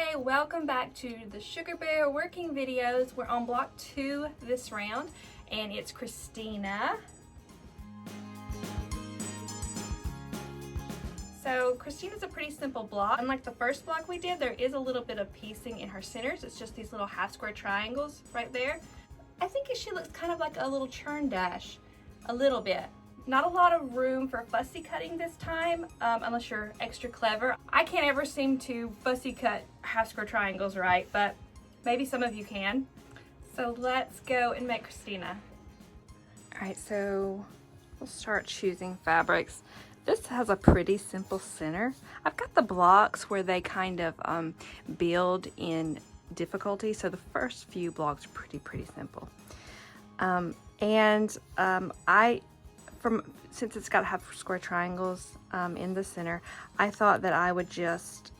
Hi, welcome back to the Sugar Bear working videos. We're on block 2 this round and it's Cristina. So Cristina's a pretty simple block. Unlike the first block we did, there is a little bit of piecing in her centers. It's just these little half square triangles right there. I think she looks kind of like a little churn dash, a little bit. Not a lot of room for fussy cutting this time, unless you're extra clever. I can't ever seem to fussy cut half square triangles right, but maybe some of you can. So let's go and make Cristina. All right, so we'll start choosing fabrics. This has a pretty simple center. I've got the blocks where they kind of build in difficulty, so the first few blocks are pretty simple. Since it's got half square triangles in the center, I thought that I would just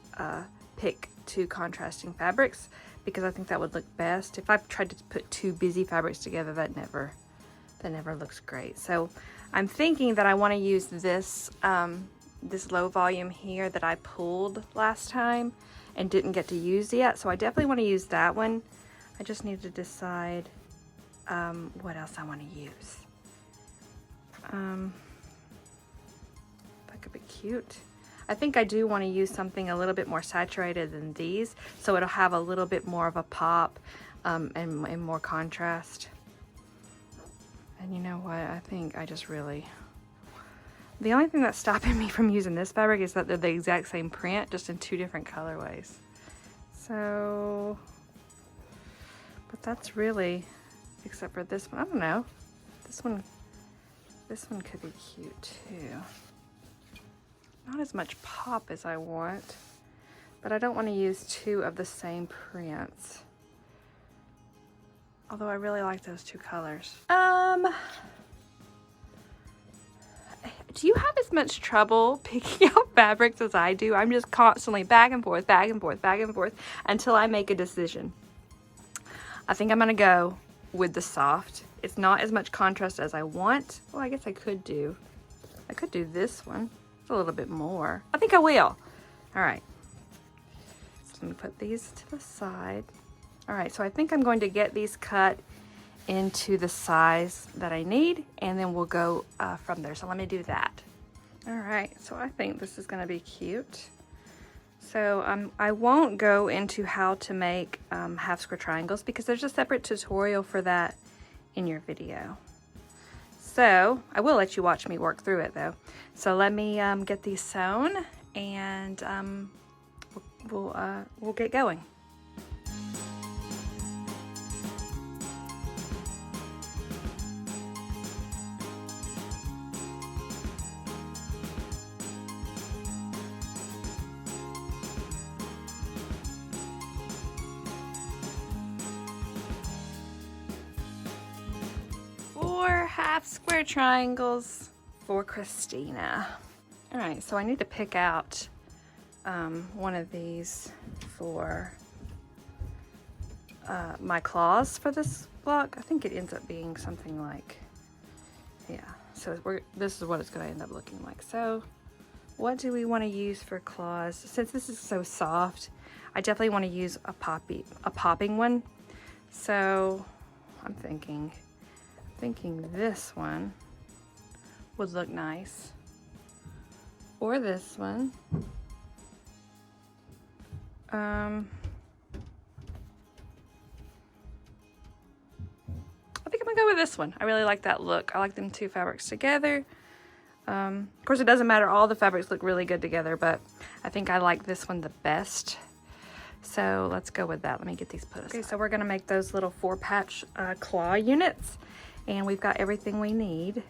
pick 2 contrasting fabrics because I think that would look best. If I've tried to put 2 busy fabrics together, that never looks great. So I'm thinking that I want to use this this low volume here that I pulled last time and didn't get to use yet. So I definitely want to use that one. I just need to decide what else I want to use. That could be cute. I think I do want to use something a little bit more saturated than these, so it'll have a little bit more of a pop and more contrast. And you know what? I think I just really... The only thing that's stopping me from using this fabric is that they're the exact same print, just in 2 different colorways. So... But that's really... Except for this one. I don't know. This one could be cute too. Not as much pop as I want, but I don't want to use 2 of the same prints. Although I really like those 2 colors. Do you have as much trouble picking out fabrics as I do? I'm just constantly back and forth until I make a decision. I think I'm gonna go with the soft. It's not as much contrast as I want. Well, I guess I could do this one. It's a little bit more. I think I will. All right. So let me put these to the side. All right, so I think I'm going to get these cut into the size that I need, and then we'll go from there. So let me do that. All right, so I think this is gonna be cute. So I won't go into how to make half square triangles because there's a separate tutorial for that in your video. So I will let you watch me work through it though. So let me get these sewn and we'll get going. Half square triangles for Cristina. All right, so I need to pick out one of these for my claws for this block. I think it ends up being something like, yeah, so this is what it's going to end up looking like. So what do we want to use for claws? Since this is so soft, I definitely want to use a popping one. So I'm thinking this one would look nice, or this one. I think I'm gonna go with this one. I really like that look. I like them 2 fabrics together. Of course, it doesn't matter. All the fabrics look really good together, but I think I like this one the best. So let's go with that. Let me get these put aside. Okay, so we're gonna make those little 4-patch claw units. And we've got everything we need,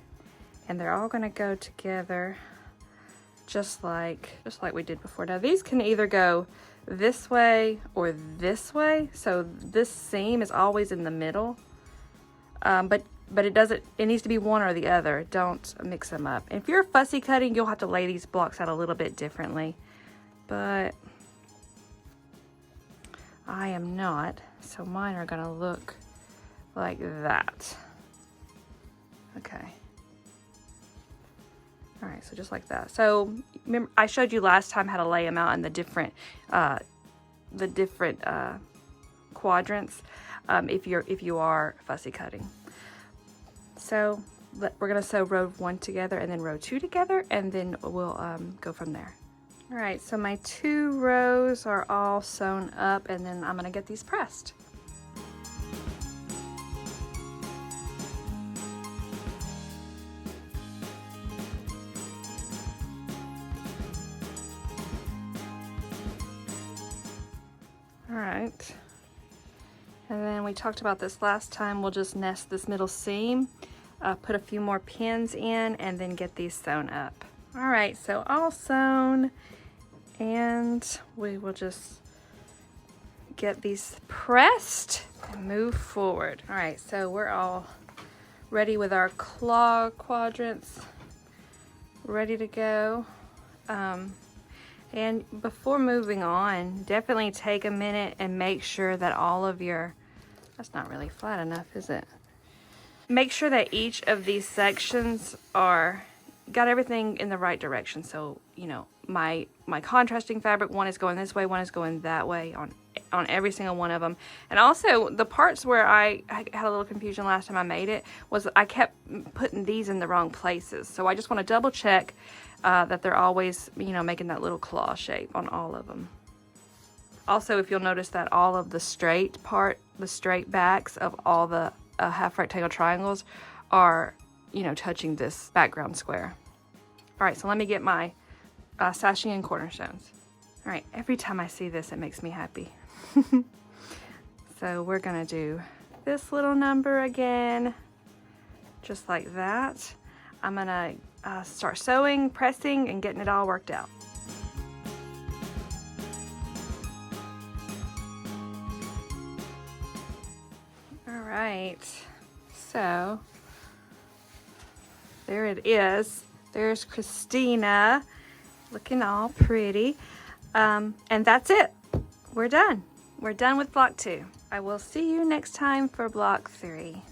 and they're all gonna go together just like we did before. Now these can either go this way or this way, so this seam is always in the middle, but it needs to be one or the other. Don't mix them up. And if you're fussy cutting, you'll have to lay these blocks out a little bit differently, but I am not, so mine are gonna look like that. Okay. All right, so just like that. So remember, I showed you last time how to lay them out in the different different quadrants if you are fussy cutting. So we're gonna sew row 1 together and then row 2 together, and then we'll go from there. All right, so my 2 rows are all sewn up, and then I'm gonna get these pressed. All right, and then we talked about this last time. We'll just nest this middle seam, put a few more pins in, and then get these sewn up. All right, so all sewn, and we will just get these pressed and move forward. All right, so we're all ready with our claw quadrants, ready to go. And before moving on, definitely take a minute and make sure that all of your, that's not really flat enough, is it? Make sure that each of these sections are got everything in the right direction. So, you know, my contrasting fabric, one is going this way, one is going that way on every single one of them. And also the parts where I had a little confusion last time I made it was I kept putting these in the wrong places. So I just want to double check that they're always, you know, making that little claw shape on all of them. Also, if you'll notice that all of the straight backs of all the half rectangle triangles are, you know, touching this background square. All right, so let me get my sashing and cornerstones. All right, every time I see this, it makes me happy. So we're gonna do this little number again, just like that. I'm gonna start sewing, pressing, and getting it all worked out. All right, so there it is. There's Cristina, looking all pretty. And that's it. We're done. We're done with block 2. I will see you next time for block 3.